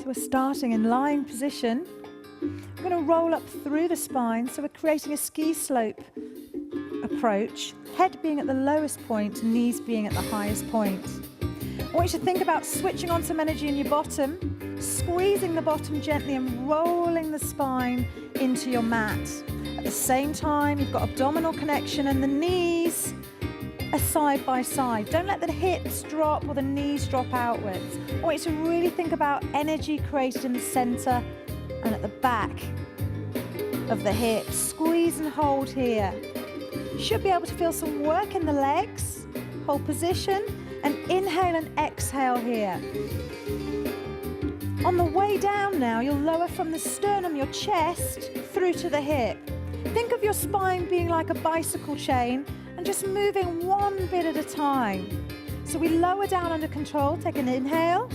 We're starting in lying position. We're going to roll up through the spine, so we're creating a ski slope approach, head being at the lowest point, knees being at the highest point. I want you to think about switching on some energy in your bottom, squeezing the bottom gently and rolling the spine into your mat. At the same time, you've got abdominal connection and the knees are side by side. Don't let the hips drop or the knees drop outwards. I want you to really think about energy created in the center and at the back of the hips. Squeeze and hold here. You should be able to feel some work in the legs. Hold position and inhale and exhale here. On the way down now, you'll lower from the sternum, your chest, through to the hip. Think of your spine being like a bicycle chain and just moving one bit at a time. So we lower down under control, take an inhale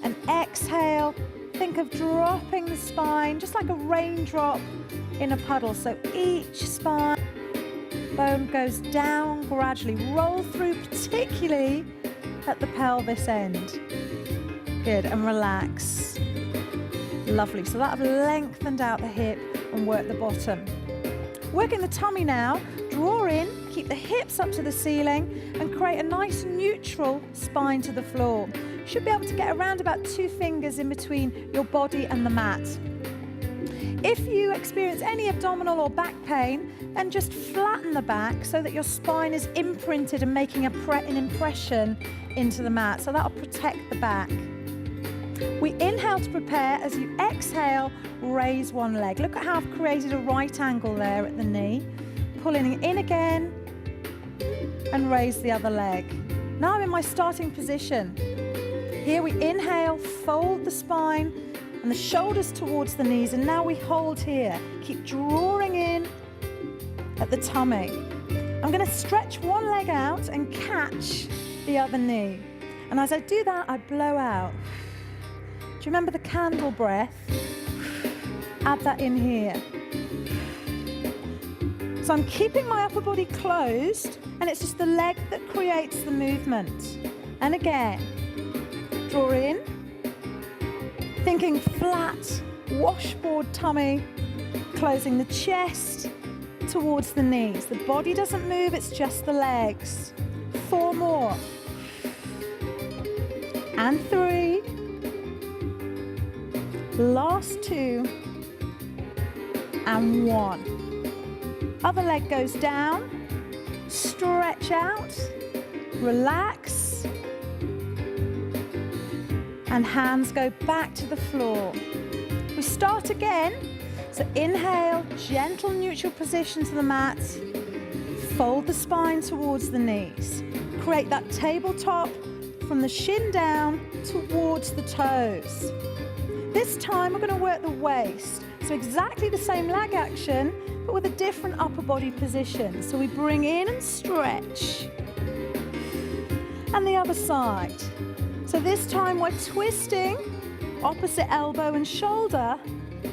and exhale. Think of dropping the spine, just like a raindrop in a puddle. So each spine bone goes down gradually. Roll through, particularly at the pelvis end. Good, and relax. Lovely, so that have lengthened out the hip and work the bottom. Working the tummy now, draw in, keep the hips up to the ceiling and create a nice neutral spine to the floor. You should be able to get around about 2 fingers in between your body and the mat. If you experience any abdominal or back pain, then just flatten the back so that your spine is imprinted and making an impression into the mat. So that'll protect the back. We inhale to prepare. As you exhale, raise one leg. Look at how I've created a right angle there at the knee. Pulling in again and raise the other leg. Now I'm in my starting position. Here we inhale, fold the spine and the shoulders towards the knees, and now we hold here. Keep drawing in at the tummy. I'm going to stretch one leg out and catch the other knee. And as I do that, I blow out. Do you remember the candle breath? Add that in here. So I'm keeping my upper body closed, and it's just the leg that creates the movement. And again, draw in, thinking flat, washboard tummy, closing the chest towards the knees. The body doesn't move, it's just the legs. 4 more. And 3. Last 2. And 1. Other leg goes down, stretch out, relax, and hands go back to the floor. We start again, so inhale, gentle neutral position to the mat, fold the spine towards the knees. Create that tabletop from the shin down towards the toes. This time we're going to work the waist, so exactly the same leg action, but with a different upper body position. So we bring in and stretch. And the other side. So this time we're twisting opposite elbow and shoulder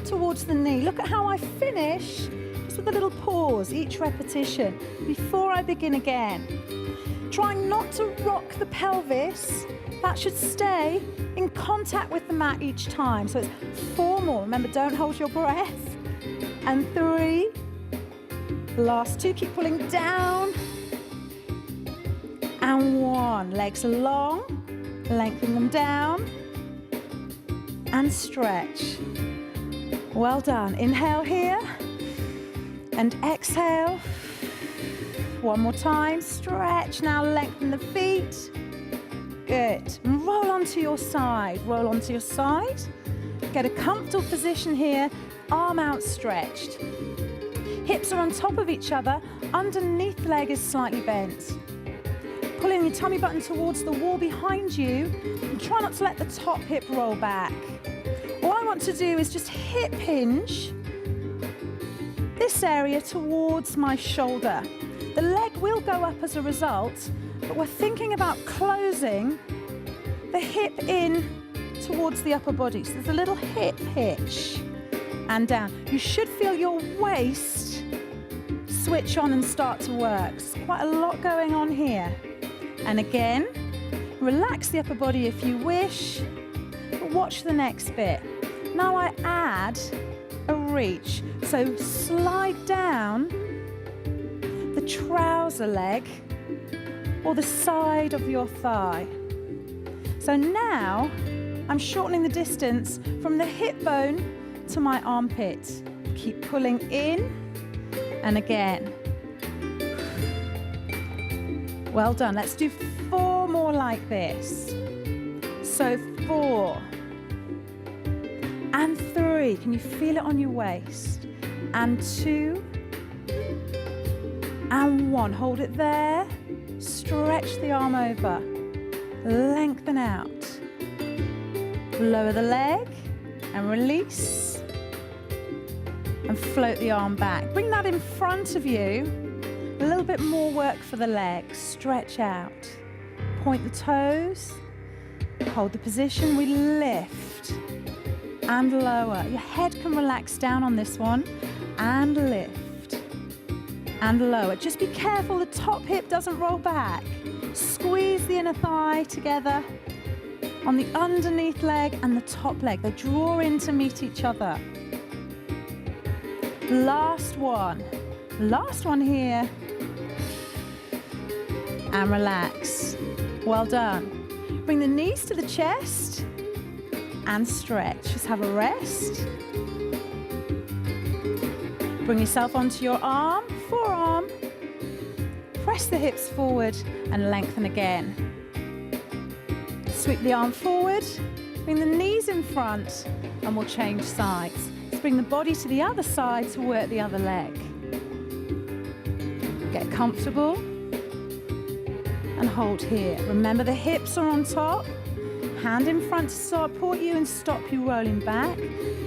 towards the knee. Look at how I finish, just with a little pause each repetition before I begin again. Trying not to rock the pelvis. That should stay in contact with the mat each time. So it's 4 more. Remember, don't hold your breath. And 3. Last 2, keep pulling down. And 1. Legs are long. Lengthen them down. And stretch. Well done. Inhale here. And exhale. 1 more time. Stretch. Now lengthen the feet. Good. And roll onto your side. Roll onto your side. Get a comfortable position here. Arm outstretched. Hips are on top of each other. Underneath leg is slightly bent. Pulling your tummy button towards the wall behind you. And try not to let the top hip roll back. All I want to do is just hip hinge this area towards my shoulder. The leg will go up as a result, but we're thinking about closing the hip in towards the upper body. So there's a little hip hitch and down. You should feel your waist switch on and start to work. There's quite a lot going on here. And again, relax the upper body if you wish. But watch the next bit. Now I add a reach. So slide down the trouser leg or the side of your thigh. So now I'm shortening the distance from the hip bone to my armpit. Keep pulling in and again. Well done. Let's do 4 more like this. So 4 and 3. Can you feel it on your waist? And 2 and 1. Hold it there. Stretch the arm over. Lengthen out. Lower the leg and release. And float the arm back. Bring that in front of you. A little bit more work for the legs. Stretch out. Point the toes. Hold the position. We lift and lower. Your head can relax down on this one. And lift and lower. Just be careful the top hip doesn't roll back. Squeeze the inner thigh together on the underneath leg and the top leg. They draw in to meet each other. Last one. Last one here. And relax. Well done. Bring the knees to the chest and stretch. Just have a rest. Bring yourself onto your arm, forearm. Press the hips forward and lengthen again. Sweep the arm forward. Bring the knees in front and we'll change sides. Let's bring the body to the other side to work the other leg. Get comfortable. And hold here. Remember the hips are on top. Hand in front to support you and stop you rolling back.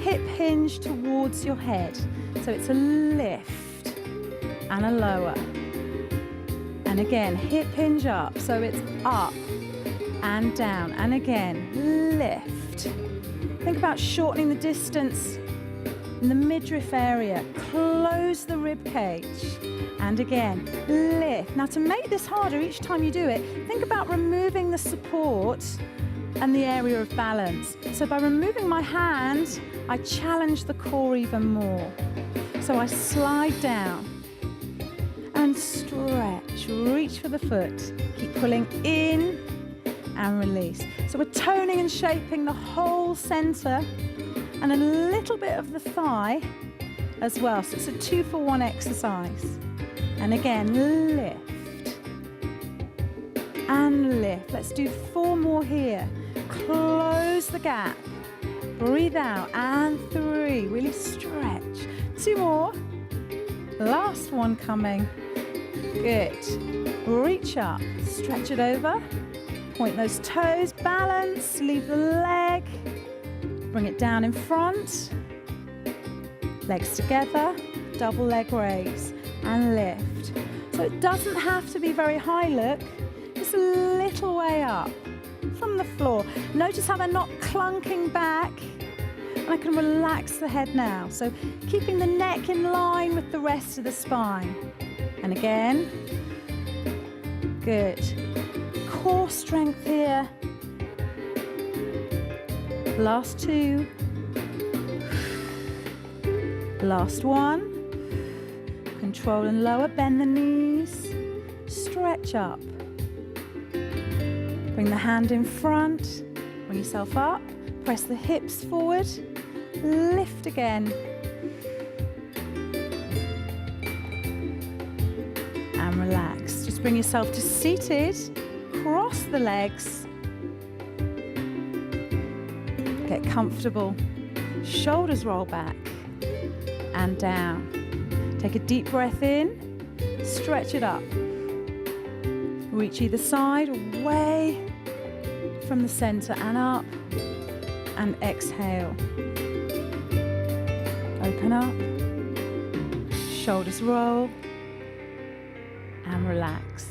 Hip hinge towards your head. So it's a lift and a lower. And again, hip hinge up. So it's up and down. And again, lift. Think about shortening the distance in the midriff area. Close the rib cage. And again, lift. Now to make this harder each time you do it, think about removing the support and the area of balance. So by removing my hand, I challenge the core even more. So I slide down and stretch. Reach for the foot. Keep pulling in and release. So we're toning and shaping the whole center and a little bit of the thigh as well. So it's a 2-for-1 exercise. And again, lift and lift. Let's do 4 more here. Close the gap. Breathe out and 3. Really stretch. 2 more. Last one coming. Good. Reach up. Stretch it over. Point those toes. Balance. Leave the leg. Bring it down in front. Legs together. Double leg raise. And lift. So it doesn't have to be very high, look. Just a little way up from the floor. Notice how they're not clunking back. And I can relax the head now. So keeping the neck in line with the rest of the spine. And again. Good. Core strength here. Last 2. Last 1. Control and lower, bend the knees, stretch up. Bring the hand in front, bring yourself up, press the hips forward, lift again. And relax. Just bring yourself to seated, cross the legs. Get comfortable. Shoulders roll back and down. Take a deep breath in, stretch it up. Reach either side, away from the center and up, and exhale. Open up, shoulders roll, and relax.